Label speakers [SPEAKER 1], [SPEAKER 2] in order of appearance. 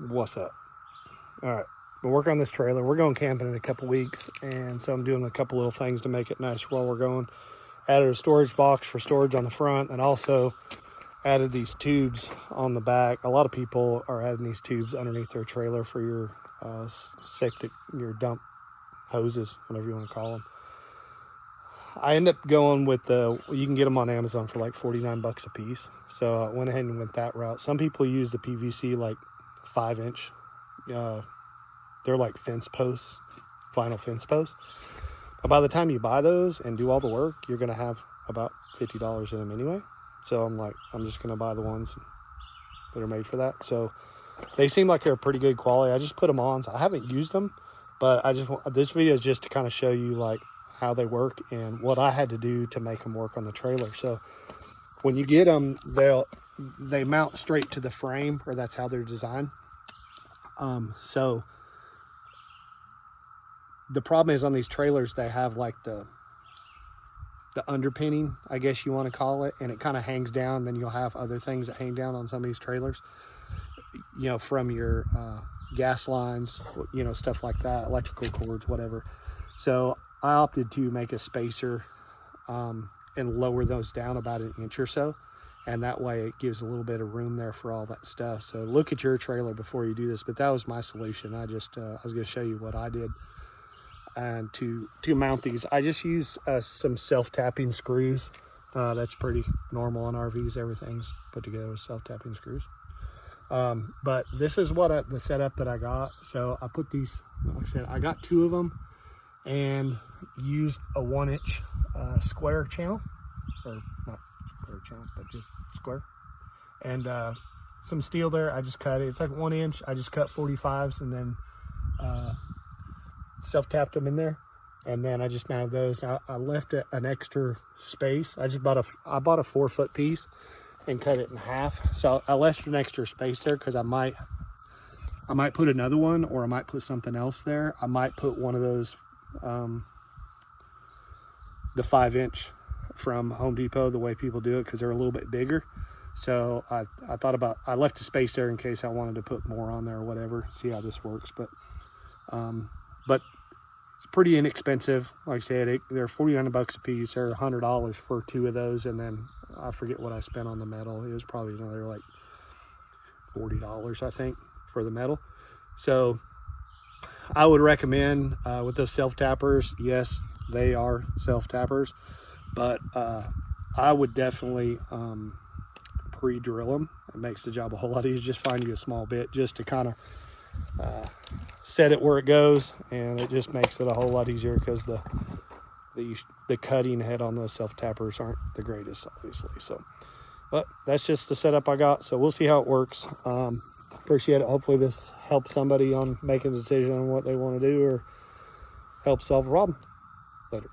[SPEAKER 1] What's up? All right, been working on this trailer. We're going camping in a couple weeks, and so I'm doing a couple little things to make it nice while we're going. Added a storage box for storage on the front, and also added these tubes on the back. A lot of people are adding these tubes underneath their trailer for your septic, your dump hoses, whatever you want to call them. I end up going with you can get them on Amazon for like 49 bucks a piece. So I went ahead and went that route. Some people use the PVC like 5-inch. They're like fence posts, vinyl fence posts. But by the time you buy those and do all the work, you're going to have about $50 in them anyway. So I'm just going to buy the ones that are made for that. So they seem like they're pretty good quality. I just put them on. So I haven't used them, but this video is just to kind of show you like how they work and what I had to do to make them work on the trailer. So when you get them, they mount straight to the frame, or that's how they're designed. So the problem is on these trailers, they have like the underpinning, I guess you want to call it, and it kind of hangs down. Then you'll have other things that hang down on some of these trailers, you know, from your gas lines, you know, stuff like that, electrical cords, whatever. So I opted to make a spacer and lower those down about 1 inch or so. And that way it gives a little bit of room there for all that stuff. So look at your trailer before you do this, but that was my solution. I was gonna show you what I did. And to mount these, I just use some self-tapping screws. That's pretty normal on RVs. Everything's put together with self-tapping screws. But this is the setup that I got. So I put these, like I said, I got 2 of them and used a 1-inch square channel, or not square channel, but just square, and some steel there. I just cut it. It's like 1 inch. I just cut 45s and then self-tapped them in there, and then I just mounted those. Now I left an extra space. I bought a 4-foot piece and cut it in half. So I left an extra space there because I might put another one, or I might put something else there. I might put one of those the 5-inch from Home Depot, the way people do it, because they're a little bit bigger. So I left a space there in case I wanted to put more on there or whatever, see how this works. But it's pretty inexpensive. Like I said, they're 49 bucks a piece, or $100 for 2 of those. And then I forget what I spent on the metal. It was probably another like $40, I think, for the metal. So I would recommend with those self-tappers, yes, they are self-tappers, but I would definitely pre-drill them. It makes the job a whole lot easier. Just find you a small bit just to kind of set it where it goes, and it just makes it a whole lot easier, because the cutting head on those self-tappers aren't the greatest, obviously. So, but that's just the setup I got. So we'll see how it works. Appreciate it. Hopefully this helps somebody on making a decision on what they want to do, or help solve a problem. Later.